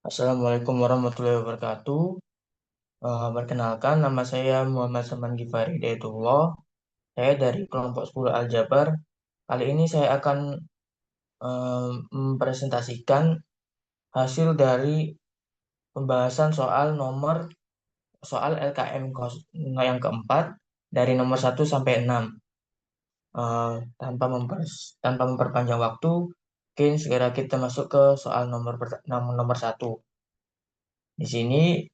Assalamualaikum warahmatullahi wabarakatuh. Perkenalkan, nama saya Muhammad Saman Gifari Hidayatullah. Saya dari kelompok 10 Aljabar. Kali ini saya akan mempresentasikan hasil dari pembahasan soal LKM yang keempat dari nomor 1 sampai 6. Eh, tanpa memperpanjang waktu, mungkin segera kita masuk ke soal nomor 1. Di sini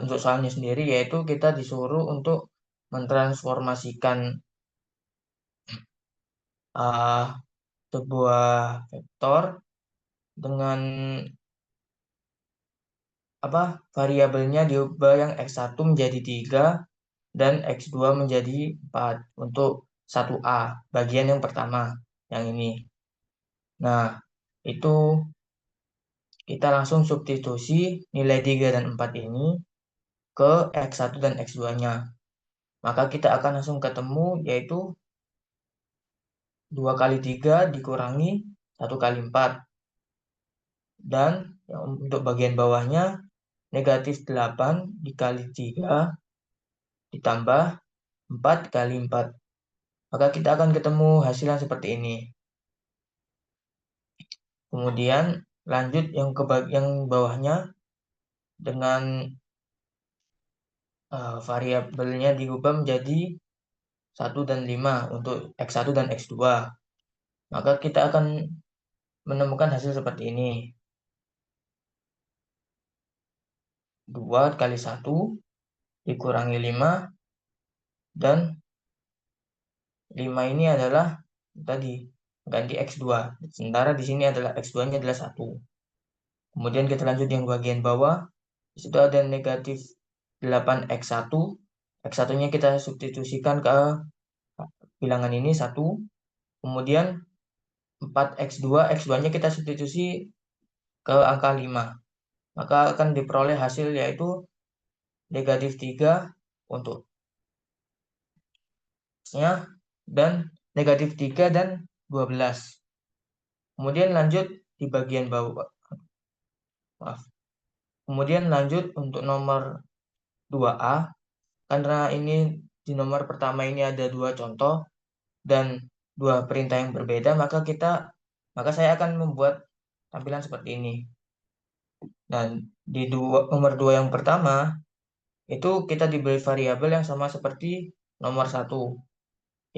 untuk soalnya sendiri yaitu kita disuruh untuk mentransformasikan uh, sebuah vektor dengan variabelnya diubah yang x1 menjadi 3 dan x2 menjadi 4 untuk 1A, bagian yang pertama yang ini. Nah, itu kita langsung substitusi nilai 3 dan 4 ini ke x1 dan x2-nya. Maka kita akan langsung ketemu yaitu 2 kali 3 dikurangi 1 kali 4. Dan yang untuk bagian bawahnya negatif 8 dikali 3 ditambah 4 kali 4. Maka kita akan ketemu hasil yang seperti ini. Kemudian lanjut yang ke bagian bawahnya dengan variabelnya diubah menjadi 1 dan 5 untuk x1 dan x2. Maka kita akan menemukan hasil seperti ini. 2 kali 1 dikurangi 5 dan 5 ini adalah tadi ganti x2. Sementara di sini adalah x2-nya adalah 1. Kemudian kita lanjut yang bagian bawah. Di situ ada negatif 8x1. X1-nya kita substitusikan ke bilangan ini 1. Kemudian 4x2, x2-nya kita substitusi ke angka 5. Maka akan diperoleh hasil yaitu negatif 3 untuk x-nya dan negatif 3 dan 12. Kemudian lanjut di bagian bawah. Maaf. Kemudian lanjut untuk nomor 2A. Karena ini di nomor pertama ini ada 2 contoh dan 2 perintah yang berbeda, maka saya akan membuat tampilan seperti ini. Dan di nomor 2 yang pertama itu kita diberi variabel yang sama seperti nomor 1,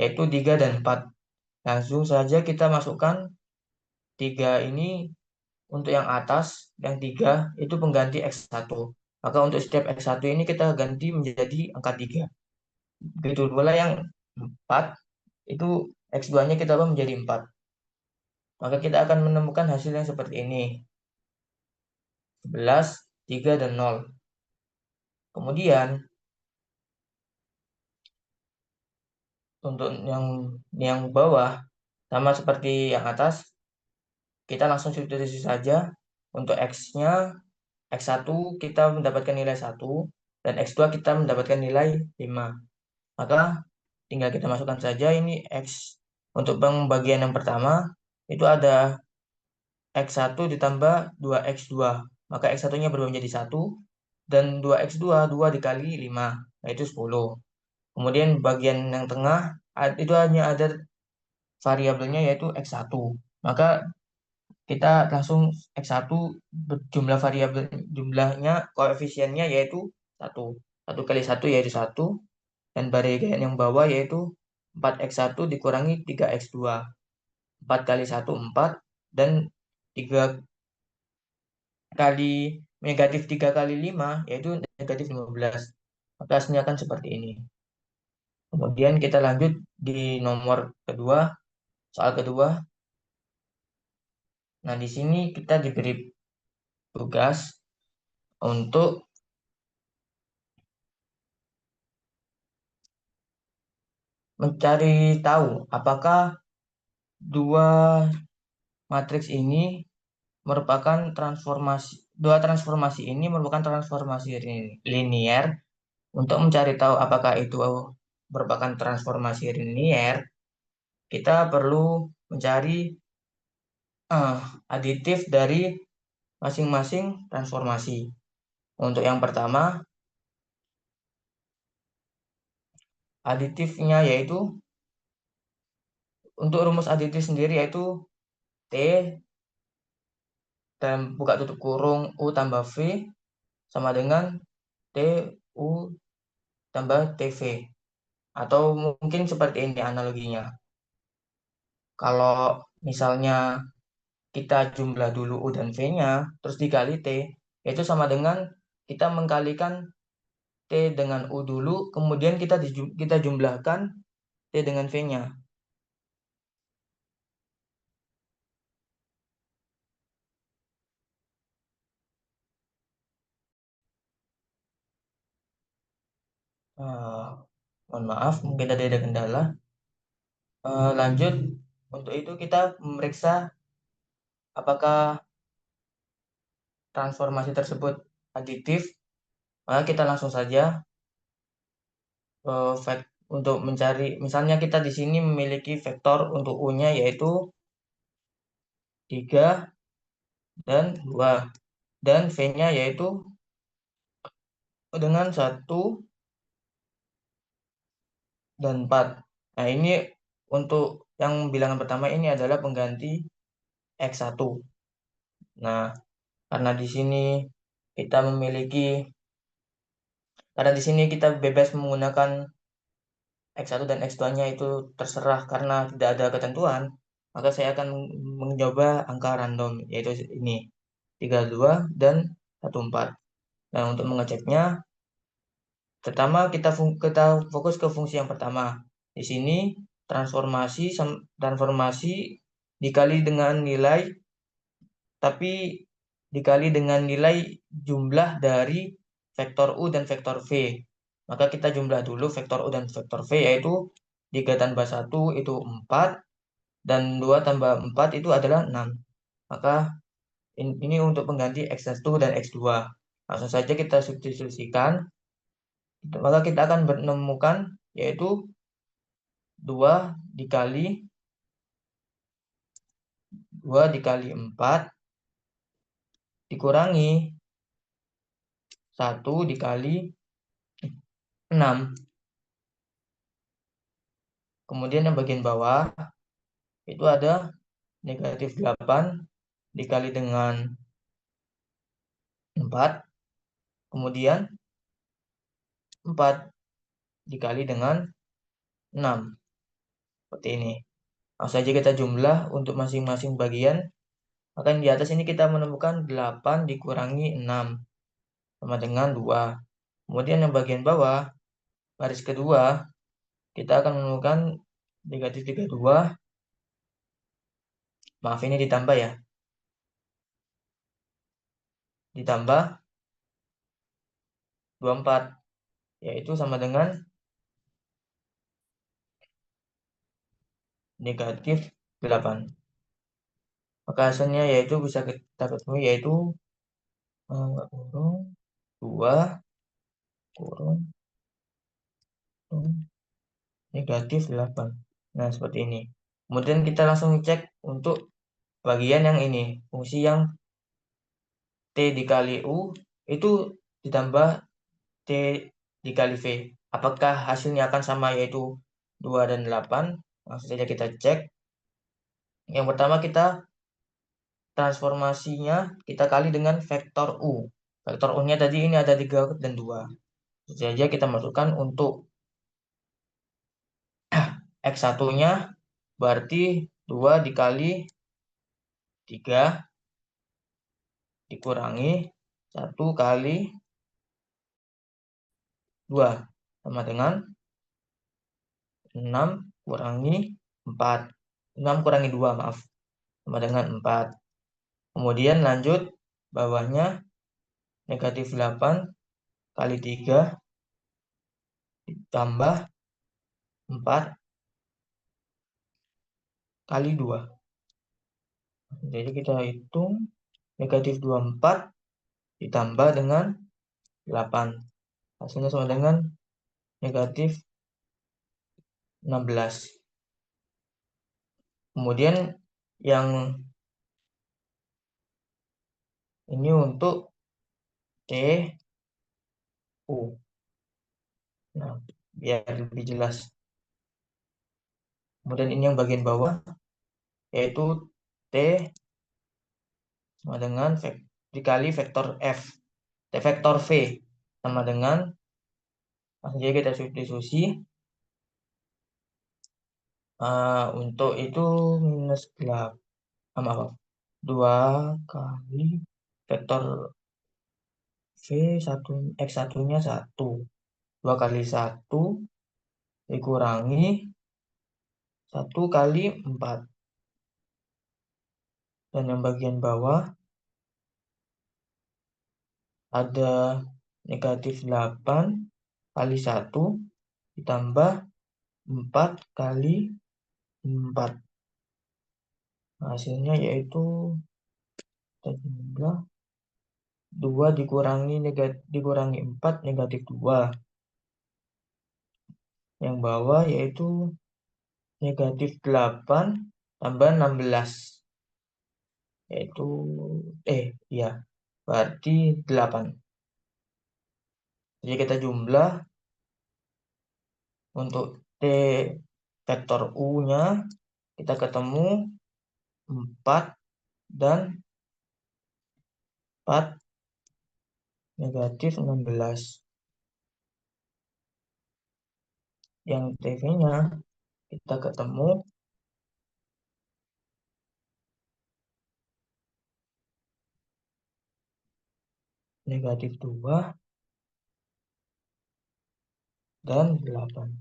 yaitu 3 dan 4. Langsung saja kita masukkan 3 ini untuk yang atas, yang 3 itu pengganti x1. Maka untuk setiap x1 ini kita ganti menjadi angka 3. Begitu pula yang 4, itu x2-nya kita ubah menjadi 4. Maka kita akan menemukan hasil yang seperti ini. 11, 3, dan 0. Kemudian, untuk yang bawah, sama seperti yang atas, kita langsung substitusi saja. Untuk x-nya, x1 kita mendapatkan nilai 1, dan x2 kita mendapatkan nilai 5. Maka tinggal kita masukkan saja ini x. Untuk pembagian yang pertama, itu ada x1 ditambah 2x2. Maka x1-nya berubah menjadi 1, dan 2x2, 2 dikali 5, yaitu 10. Kemudian bagian yang tengah, itu hanya ada variabelnya yaitu x1. Maka kita langsung x1 jumlah variabel jumlahnya koefisiennya yaitu 1. 1 kali 1 yaitu 1. Dan bagian yang bawah yaitu 4x1 dikurangi 3x2. 4 kali 1 4 dan 3 kali negatif 3 kali 5 yaitu negatif 15. Maka hasilnya akan seperti ini. Kemudian kita lanjut di nomor kedua, soal kedua. Nah, di sini kita diberi tugas untuk mencari tahu apakah dua matriks ini dua transformasi ini merupakan transformasi linier. Untuk mencari tahu apakah itu merupakan transformasi linier, kita perlu mencari aditif dari masing-masing transformasi. Untuk yang pertama, aditifnya yaitu, untuk rumus aditif sendiri yaitu T dan buka tutup kurung U tambah V sama dengan T U tambah TV. Atau mungkin seperti ini analoginya. Kalau misalnya kita jumlah dulu U dan V-nya, terus dikali T, itu sama dengan kita mengkalikan T dengan U dulu, kemudian kita jumlahkan T dengan V-nya. Eh, Mohon maaf, mungkin tadi ada kendala. Lanjut, untuk itu kita memeriksa apakah transformasi tersebut aditif. Maka kita langsung saja untuk mencari, misalnya kita di sini memiliki vektor untuk U-nya yaitu 3 dan 2. Dan V-nya yaitu dengan 1 dan 4. Nah, ini untuk yang bilangan pertama ini adalah pengganti X1. Nah, karena di sini kita memiliki, karena di sini kita bebas menggunakan X1 dan X2-nya itu terserah karena tidak ada ketentuan, maka saya akan mencoba angka random, yaitu ini, 32 dan 14. Nah, untuk mengeceknya, pertama kita fokus ke fungsi yang pertama. Di sini transformasi dikali dengan nilai, tapi dikali dengan nilai jumlah dari vektor U dan vektor V. Maka kita jumlah dulu vektor U dan vektor V, yaitu 3 tambah 1 itu 4, dan 2 tambah 4 itu adalah 6. Maka ini untuk pengganti X1 dan X2. Langsung saja kita substitusikan. Maka kita akan menemukan yaitu 2 dikali 4 dikurangi 1 dikali 6. Kemudian yang bagian bawah itu ada negatif 8 dikali dengan 4. Kemudian 4 dikali dengan 6. Seperti ini. Langsung saja kita jumlah untuk masing-masing bagian. Maka di atas ini kita menemukan 8 dikurangi 6 sama dengan 2. Kemudian yang bagian bawah, baris kedua, kita akan menemukan negatif 32. Maaf, ini ditambah ya. Ditambah 24, yaitu sama dengan negatif 8. Maka hasilnya yaitu bisa kita ketemu yaitu kurung 2 kurung negatif 8. Nah, seperti ini. Kemudian kita langsung cek untuk bagian yang ini, fungsi yang T dikali U itu ditambah T dikali V. Apakah hasilnya akan sama yaitu 2 dan 8? Langsung saja kita cek. Yang pertama kita transformasinya kita kali dengan vektor U. Vektor U-nya tadi ini ada 3 dan 2. Langsung saja kita masukkan untuk X1-nya berarti 2 dikali 3 dikurangi 1 kali 2 sama dengan 6 kurangi 4. 6 kurangi 2, maaf. Sama dengan 4. Kemudian lanjut bawahnya negatif 8 kali 3 ditambah 4 kali 2. Jadi kita hitung negatif 24 ditambah dengan 8. Hasilnya sama dengan negatif 16. Kemudian yang Ini untuk T, U. Nah, biar lebih jelas. Kemudian ini yang bagian bawah, yaitu T sama dengan dikali vektor F. Vektor V sama dengan, langsung saja kita substitusi. Untuk itu minus 8, maaf, 2 kali vektor V, X satunya 1. 2 kali 1 dikurangi 1 kali 4. Dan yang bagian bawah ada negatif 8 kali 1 ditambah 4 kali 4. Hasilnya yaitu kita jumlah 2 dikurangi 4 negatif 2. Yang bawah yaitu negatif 8 tambah 16. Yaitu, ya, berarti 8. Jadi kita jumlah untuk T vektor U-nya kita ketemu 4 dan 4 negatif 16. Yang TV-nya kita ketemu negatif 2 dan 8.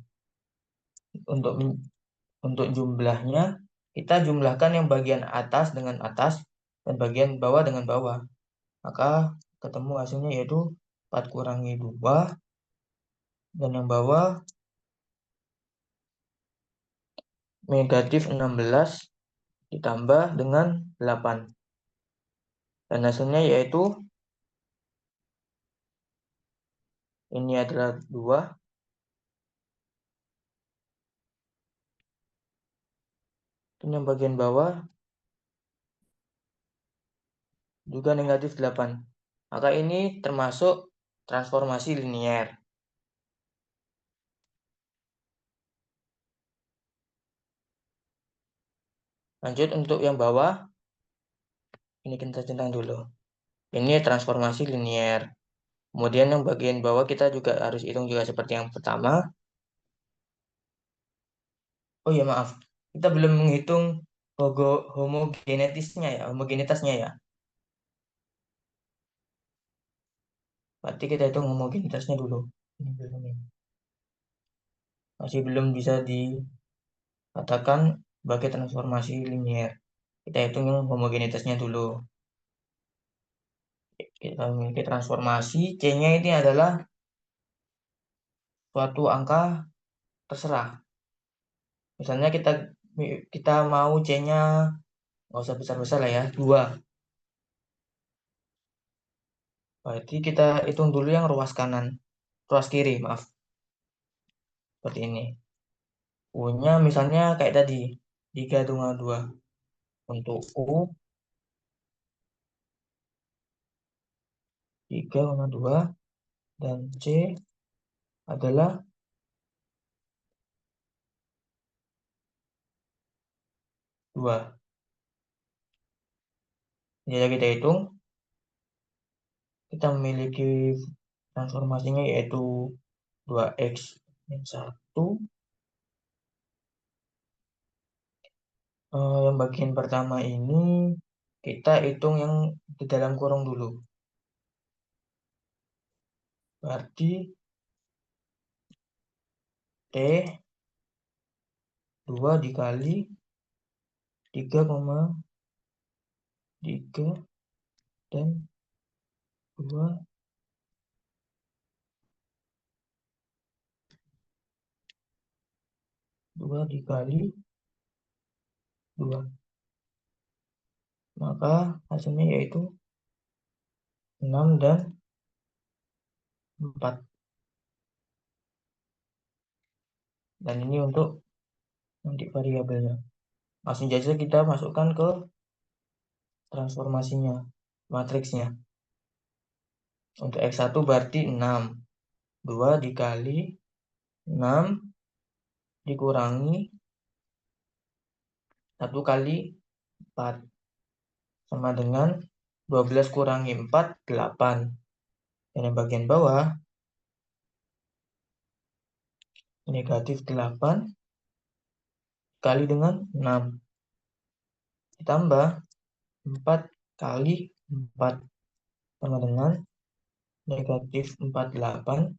Untuk jumlahnya, kita jumlahkan yang bagian atas dengan atas dan bagian bawah dengan bawah. Maka ketemu hasilnya yaitu 4 kurangi 2 dan yang bawah negatif 16 ditambah dengan 8. Dan hasilnya yaitu ini adalah 2. Dan yang bagian bawah juga negatif 8. Maka ini termasuk transformasi linier. Lanjut untuk yang bawah, ini kita centang dulu. Ini transformasi linier. Kemudian yang bagian bawah kita juga harus hitung juga seperti yang pertama. Oh ya, maaf, kita belum menghitung homogenitasnya ya. Berarti kita hitung homogenitasnya dulu. Ini belum ini. Masih belum bisa dikatakan sebagai transformasi linier. Kita hitung yang homogenitasnya dulu. Kita memiliki transformasi, C-nya ini adalah suatu angka terserah. Misalnya kita mau C-nya nggak usah besar-besar lah ya, 2. Berarti kita hitung dulu yang ruas kiri, maaf. Seperti ini. U-nya misalnya kayak tadi, 3,2. Untuk U, 3,2. Dan C adalah 2. Jadi kita hitung, kita memiliki transformasinya yaitu 2X min 1. Yang bagian pertama ini kita hitung yang di dalam kurung dulu. Berarti T 2 dikali 3,3 dan 2 dikali 2. Maka hasilnya yaitu 6 dan 4. Dan ini untuk nanti variabelnya. Langsung saja kita masukkan ke transformasinya. matriksnya. Untuk X1 berarti 6. 2 dikali 6 dikurangi 1 kali 4. Sama dengan 12 kurangi 4, 8. Dan yang bagian bawah, negatif 8 kali dengan 6. Ditambah 4 kali 4. Sama dengan negatif 48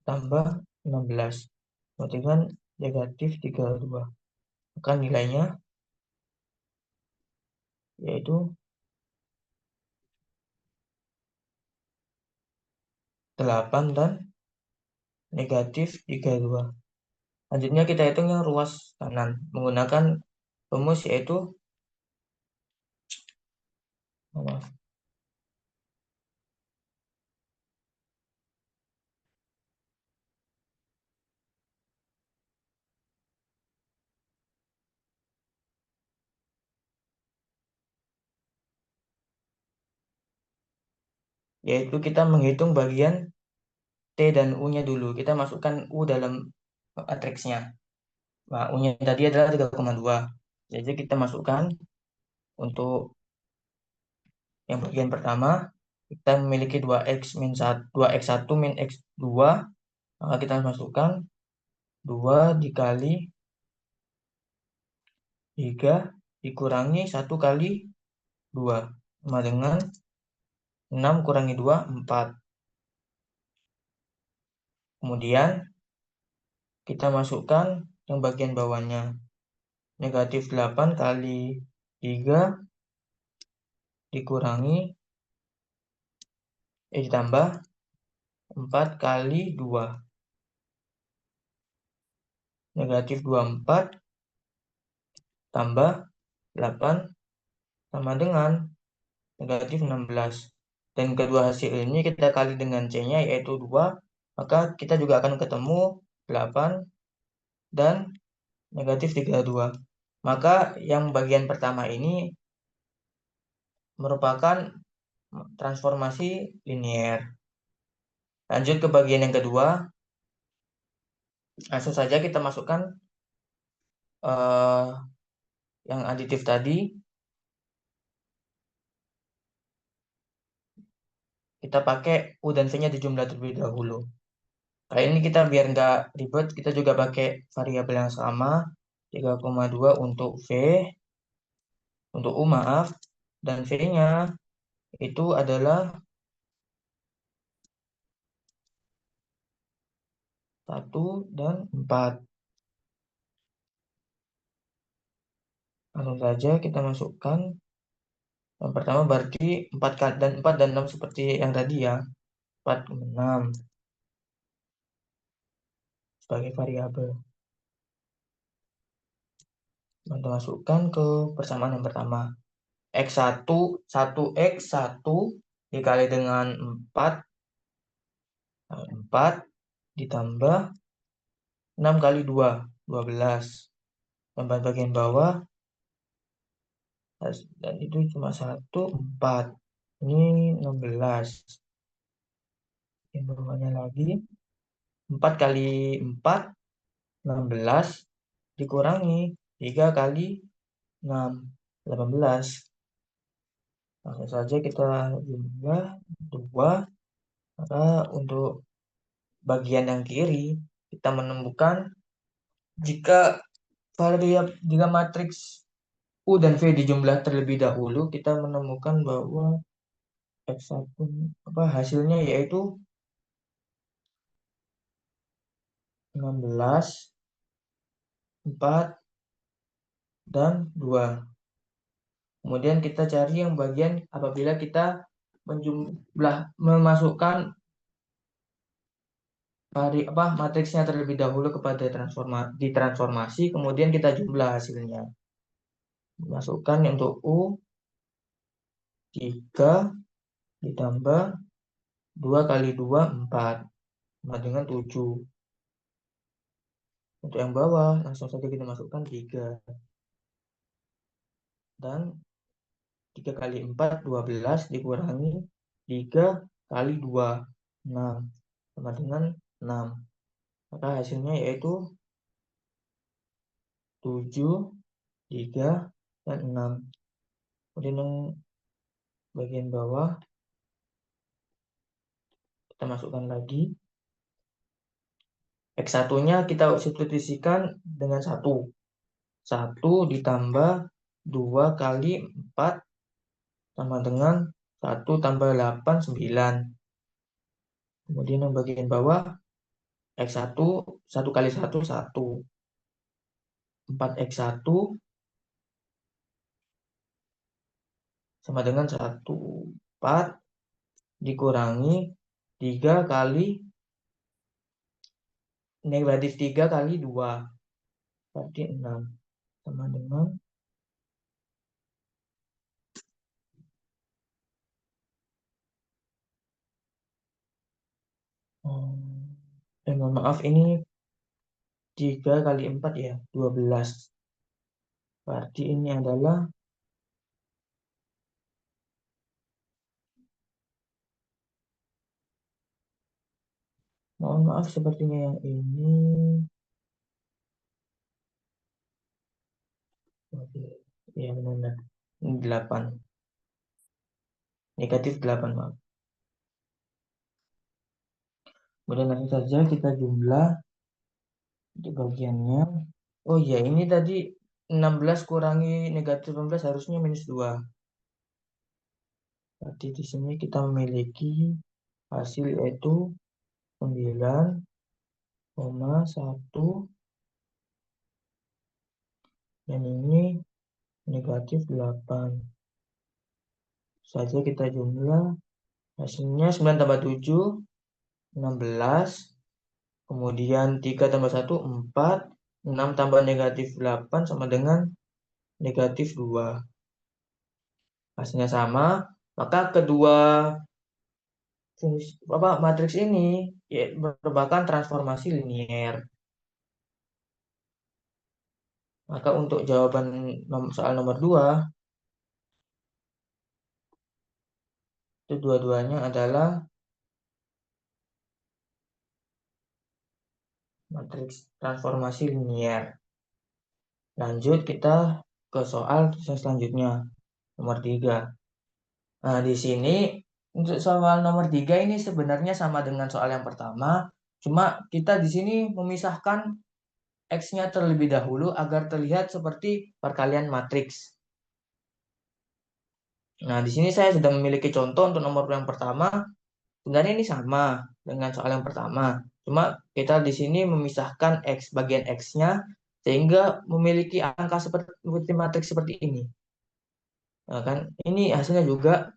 tambah 16. Sama dengan negatif 32. Maka nilainya yaitu 8 dan negatif 32. Selanjutnya kita hitung yang ruas kanan menggunakan rumus yaitu kita menghitung bagian T dan U-nya dulu. Kita masukkan U dalam matriksnya. Nah, U-nya tadi adalah 3,2. Jadi kita masukkan untuk yang bagian pertama, kita memiliki 2x min 1, 2x1 min x2. Maka kita masukkan 2 dikali 3 dikurangi 1 kali 2. Sama dengan 6 kurangi 2, 4. Kemudian kita masukkan yang bagian bawahnya. Negatif 8 kali 3 dikurangi ditambah 4 kali 2. Negatif 24 tambah 8 sama dengan negatif 16. Dan kedua hasil ini kita kali dengan C-nya yaitu 2. Maka kita juga akan ketemu 8 dan negatif 32. Maka yang bagian pertama ini merupakan transformasi linier. Lanjut ke bagian yang kedua. Langsung saja kita masukkan yang aditif tadi. Kita pakai U dan V-nya dijumlah terlebih dahulu. Kali ini kita biar nggak ribet, kita juga pakai variabel yang sama. 3,2 untuk V, untuk U maaf, dan V-nya itu adalah 1 dan 4. Langsung saja kita masukkan. Yang pertama berarti 4 dan 6 seperti yang tadi ya. 4, 6 sebagai variabel. Kita masukkan ke persamaan yang pertama. X1, 1x1 dikali dengan 4 ditambah 6 kali 2, 12. Tambah bagian bawah, dan itu cuma 1, 4. Ini 16. Yang bawahnya lagi, 4 kali 4, 16. Dikurangi 3 kali 6, 18. Langsung saja kita jumlah 2. Maka untuk bagian yang kiri, kita menemukan jika matriks U dan V dijumlah terlebih dahulu, kita menemukan bahwa X1 hasilnya yaitu 16, 4, dan 2. Kemudian kita cari yang bagian apabila kita memasukkan matriksnya terlebih dahulu kepada ditransformasi, kemudian kita jumlah hasilnya. Masukkan untuk U 3 ditambah 2 kali 2, 4. Sama dengan 7. Untuk yang bawah, langsung saja kita masukkan 3. Dan 3 kali 4, 12 dikurangi 3 kali 2, 6. Sama dengan 6. Maka hasilnya yaitu 7, 3, dan 6. Kemudian yang bagian bawah kita masukkan lagi. X1-nya kita substitusikan dengan 1. 1 ditambah 2 kali 4 sama dengan 1 tambah 8, 9. Kemudian yang bagian bawah X1, 1 kali 1, 1. 4X1 sama dengan 1. 4 dikurangi 3 kali negatif 3 kali 2. Berarti 6. Sama dengan mohon maaf, ini 3 kali 4 ya, 12. Berarti ini adalah mohon maaf sepertinya yang ini. Oke, ya benar. Ini 8. Negatif 8, maaf. Kemudian langsung saja kita jumlah di bagiannya. Oh iya, ini tadi 16 kurangi negatif 16 harusnya minus 2. Berarti di sini kita memiliki hasil yaitu 9,1, dan ini negatif 8. Saja kita jumlah hasilnya 9 tambah 7, 16. Kemudian 3 tambah 1, 4. 6 tambah negatif 8 sama dengan negatif 2. Hasilnya sama, maka kedua matriks ini ya, merupakan transformasi linier. Maka untuk jawaban soal nomor 2, itu dua-duanya adalah matriks transformasi linier. Lanjut kita ke soal yang selanjutnya, nomor 3. Nah, di sini untuk soal nomor 3 ini sebenarnya sama dengan soal yang pertama, cuma kita di sini memisahkan X-nya terlebih dahulu agar terlihat seperti perkalian matriks. Nah, di sini saya sudah memiliki contoh untuk nomor yang pertama. Sebenarnya ini sama dengan soal yang pertama. Cuma kita di sini memisahkan X, bagian X-nya, sehingga memiliki angka seperti matriks seperti ini. Nah, kan ini hasilnya juga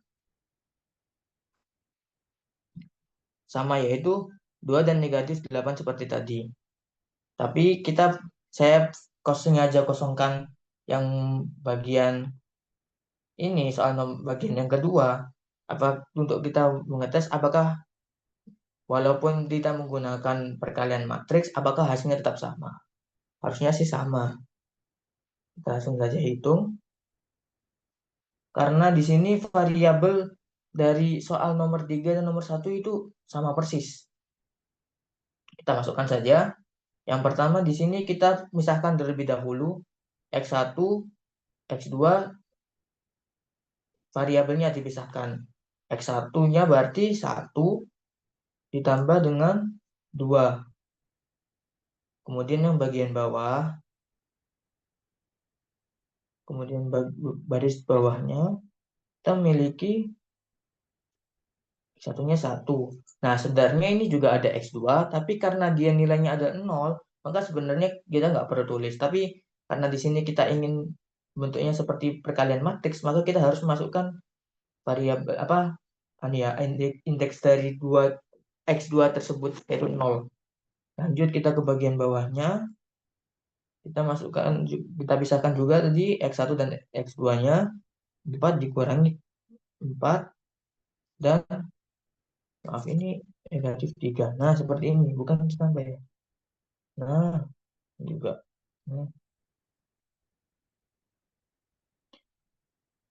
sama, yaitu 2 dan negatif 8 seperti tadi. Tapi saya sengaja kosongkan yang bagian ini, soal bagian yang kedua, untuk kita mengetes apakah walaupun kita menggunakan perkalian matriks, apakah hasilnya tetap sama. Harusnya sih sama. Kita langsung saja hitung. Karena di sini variabel dari soal nomor 3 dan nomor 1 itu sama persis. Kita masukkan saja. Yang pertama di sini kita misahkan terlebih dahulu X1, X2 variabelnya dipisahkan. X1-nya berarti 1 ditambah dengan 2. Kemudian yang bagian bawah, kemudian baris bawahnya kita memiliki X1-nya 1. Nah, sebenarnya ini juga ada X2, tapi karena dia nilainya ada 0, maka sebenarnya kita nggak perlu tulis. Tapi karena di sini kita ingin bentuknya seperti perkalian matriks, maka kita harus masukkan variabel ya, indeks dari X2 tersebut yaitu 0. Lanjut kita ke bagian bawahnya, kita pisahkan juga tadi X1 dan X2-nya. 4 dikurangi 4, dan maaf ini negatif 3. Nah, seperti ini, bukan sampai ya. Nah, juga. Nah,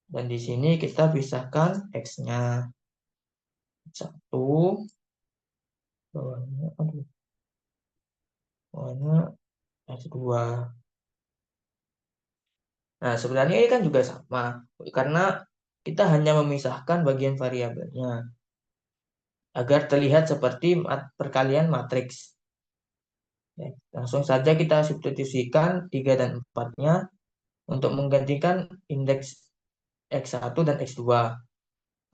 Dan di sini kita pisahkan X-nya. 1, bawahnya, bawahnya X2. Nah, sebenarnya ini kan juga sama. Karena kita hanya memisahkan bagian variabelnya. Agar terlihat seperti perkalian matriks. Ya, langsung saja kita substitusikan 3 dan 4-nya untuk menggantikan indeks X1 dan X2.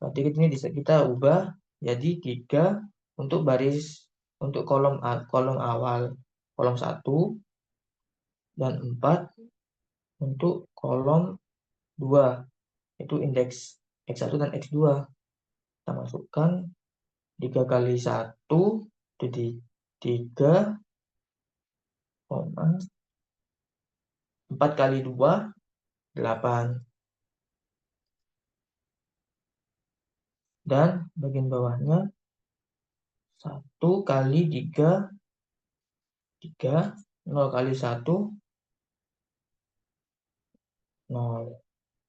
Berarti ini bisa kita ubah jadi 3 untuk untuk kolom awal, kolom 1, dan 4 untuk kolom 2, itu indeks X1 dan X2. Kita masukkan 3 kali 1 jadi 3, 4 kali 2, 8. Dan bagian bawahnya 1 kali 3, 0 kali 1, 0.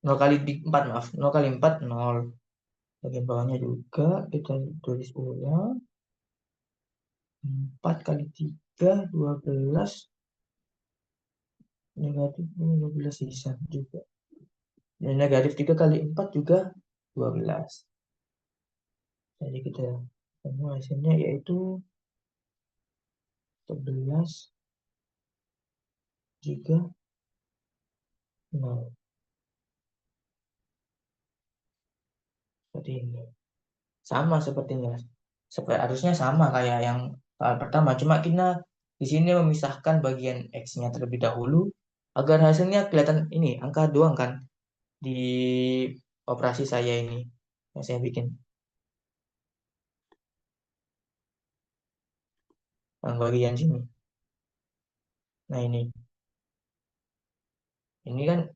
0 kali 4, maaf. 0 kali 4, 0. Bagian bawahnya juga kita tulis ulang. 4 kali 3, 12. Negatif 12 sisa juga. Dan negatif 3 kali 4 juga 12. Jadi kita semua hasilnya yaitu 11 juga 0. Seperti ini. Sama sepertinya. Harusnya sama kayak yang soal pertama. Cuma kita di sini memisahkan bagian X-nya terlebih dahulu agar hasilnya kelihatan ini, angka doang kan di operasi saya ini yang saya bikin. Yang bagian sini. Nah ini kan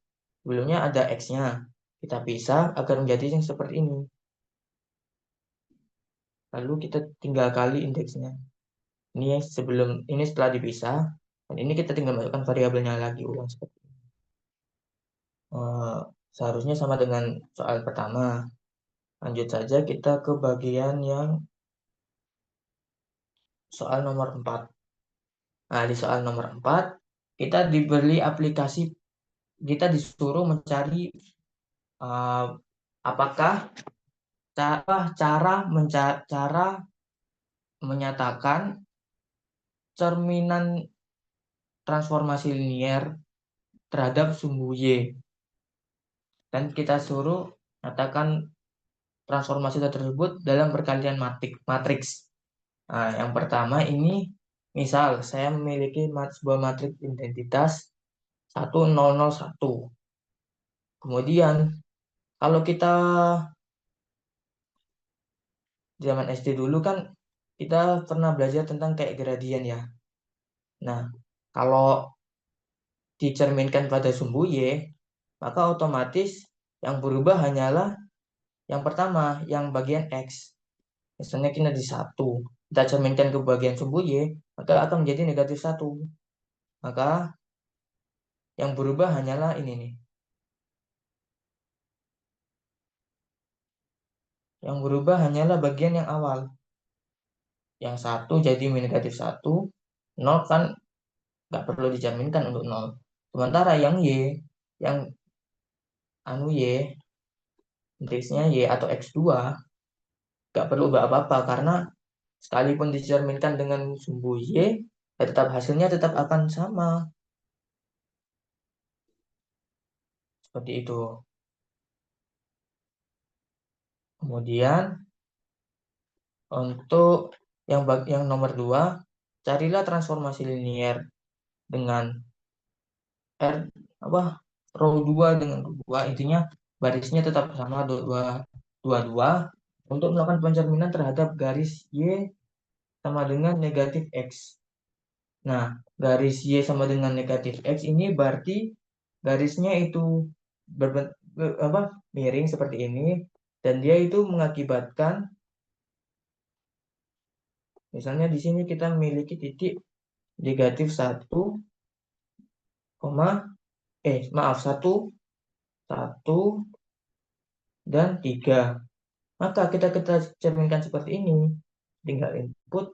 sebelumnya ada X-nya. Kita pisah agar menjadi yang seperti ini. Lalu kita tinggal kali indeksnya. Ini setelah dipisah, dan ini kita tinggal masukkan variabelnya lagi ulang seperti ini. Seharusnya sama dengan soal pertama. Lanjut saja kita ke bagian yang soal nomor 4. Nah, di soal nomor 4, kita diberi aplikasi, kita disuruh mencari apakah cara menyatakan cerminan transformasi linier terhadap sumbu Y. Dan kita suruh nyatakan transformasi tersebut dalam perkalian matriks. Nah, yang pertama ini, misal saya memiliki sebuah matriks identitas 1001. Kemudian, kalau kita zaman SD dulu kan, kita pernah belajar tentang kayak gradien ya. Nah, kalau dicerminkan pada sumbu Y, maka otomatis yang berubah hanyalah yang pertama, yang bagian X. Misalnya kita di 1, kita cerminkan ke bagian sumbu Y, maka akan menjadi negatif 1. Maka yang berubah hanyalah ini nih. Yang berubah hanyalah bagian yang awal. Yang 1 jadi negatif 1, 0 kan nggak perlu dicerminkan untuk 0. Sementara yang Y, yang Y, indeksnya Y atau X2, nggak perlu ubah apa-apa karena sekalipun dicerminkan dengan sumbu Y, ya tetap hasilnya tetap akan sama. Seperti itu. Kemudian untuk yang nomor 2, carilah transformasi linier dengan R row 2 dengan row 2, intinya barisnya tetap sama 2 untuk melakukan pencerminan terhadap garis Y sama dengan negatif X. Nah, garis Y sama dengan negatif X ini berarti garisnya itu miring seperti ini, dan dia itu mengakibatkan, misalnya di sini kita memiliki titik negatif 1, 1, 1, dan 3. Maka kita cerminkan seperti ini. Tinggal input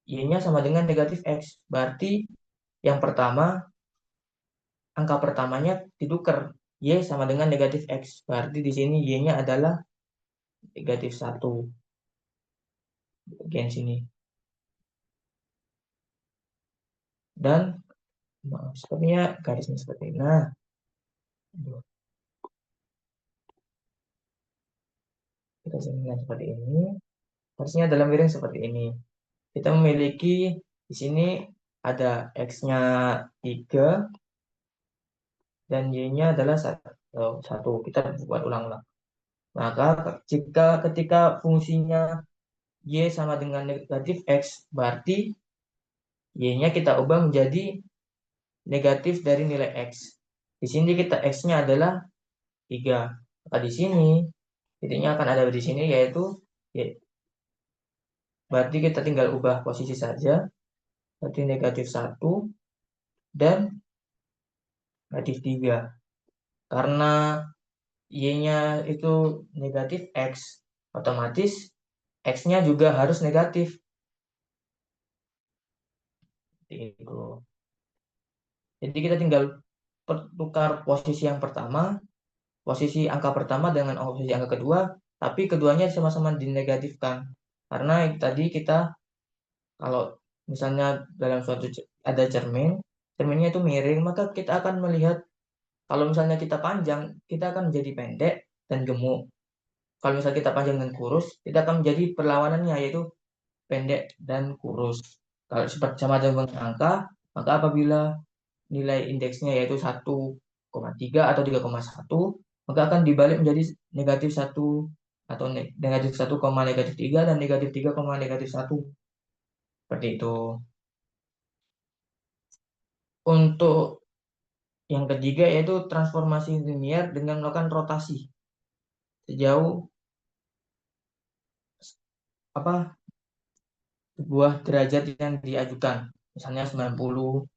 Y-nya sama dengan negatif X. Berarti yang pertama, angka pertamanya ditukar. Y sama dengan negatif X. Berarti di sini Y-nya adalah negatif 1. Bagian sini. Dan sepertinya garisnya seperti ini. Nah, kita cerminkan seperti ini. Harusnya dalam miring seperti ini. Kita memiliki di sini ada X-nya 3 dan Y-nya adalah 1. Kita buat ulang-ulang. Maka jika ketika fungsinya Y sama dengan negatif X, berarti Y-nya kita ubah menjadi negatif dari nilai X. Di sini kita X-nya adalah 3. Maka di sini titiknya akan ada di sini yaitu Y. Berarti kita tinggal ubah posisi saja. Berarti negatif 1 dan negatif 3. Karena Y-nya itu negatif X, otomatis X-nya juga harus negatif. Itu. Jadi kita tinggal tukar posisi yang pertama, posisi angka pertama dengan posisi angka kedua, tapi keduanya sama-sama dinegatifkan. Karena tadi kita, kalau misalnya dalam suatu ada cerminnya itu miring, maka kita akan melihat, kalau misalnya kita panjang, kita akan menjadi pendek dan gemuk. Kalau misalnya kita panjang dan kurus, kita akan menjadi perlawanannya, yaitu pendek dan kurus. Kalau seperti sama dengan angka, maka apabila nilai indeksnya yaitu 1,3 atau 3,1, maka akan dibalik menjadi negatif 1 atau negatif 1, negatif 3 dan negatif 3, negatif 1. Seperti itu. Untuk yang ketiga yaitu transformasi linier dengan melakukan rotasi sejauh sebuah derajat yang diajukan, misalnya 90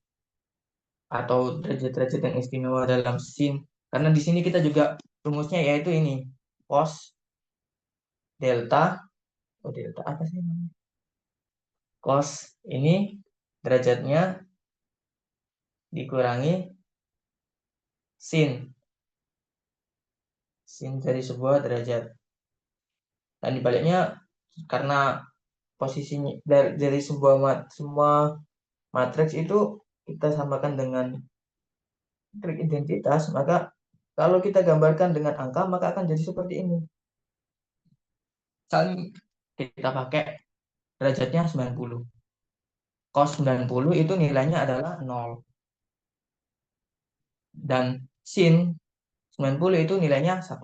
atau derajat-derajat yang istimewa dalam sin. Karena di sini kita juga rumusnya yaitu ini, cos delta, delta apa sih namanya? Cos ini derajatnya dikurangi sin dari sebuah derajat. Dan dibaliknya, karena posisinya dari semua matriks itu kita samakan dengan trik identitas, maka kalau kita gambarkan dengan angka, maka akan jadi seperti ini. Misalnya kita pakai derajatnya 90. Cos 90 itu nilainya adalah 0. Dan sin 90 itu nilainya 1.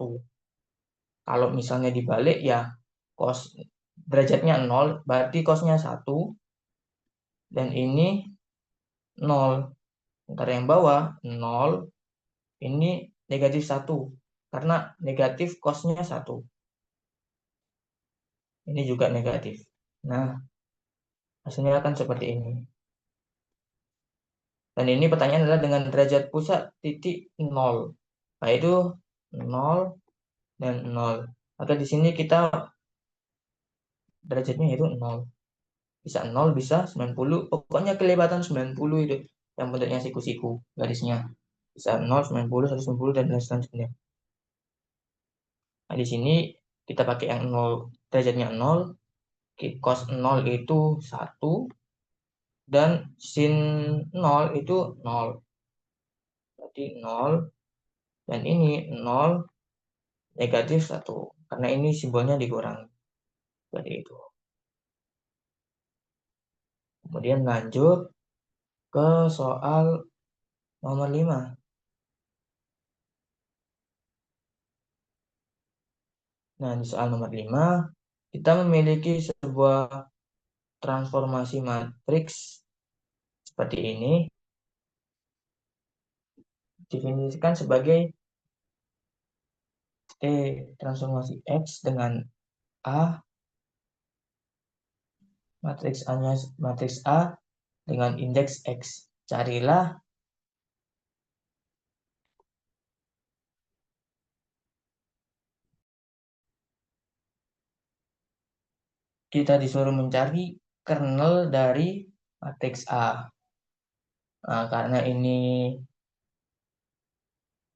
Kalau misalnya dibalik ya cos derajatnya 0, berarti cosnya 1. Dan ini 0. Ntar yang bawah 0, ini negatif 1. Karena negatif cosnya 1. Ini juga negatif. Nah, hasilnya akan seperti ini. Dan ini pertanyaan adalah dengan derajat pusat titik 0. Nah, itu 0 dan 0. Maka di sini kita derajatnya itu 0. Bisa 0, bisa 90. Pokoknya kelebatan 90 itu. Yang bentuknya siku-siku garisnya. Bisa 0, 90, 190, dan selanjutnya. Nah, di sini kita pakai yang 0, derajatnya 0. Cos 0 itu 1. Dan sin 0 itu 0. Berarti 0. Dan ini 0, negatif 1. Karena ini simbolnya dikurangi. Seperti itu. Kemudian lanjut ke soal nomor 5. Nah, di soal nomor 5, kita memiliki sebuah transformasi matriks seperti ini. Definisikan sebagai T transformasi X dengan A, matriks A dengan indeks X. Carilah kita disuruh mencari kernel dari matriks A. Nah, karena ini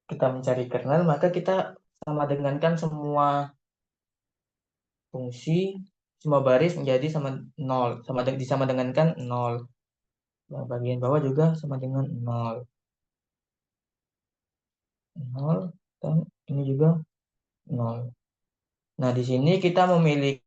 kita mencari kernel, maka kita sama dengankan semua fungsi, semua baris menjadi sama 0, disama dengankan 0. Nah, bagian bawah juga sama dengan 0. 0 dan ini juga 0. Nah, di sini kita memiliki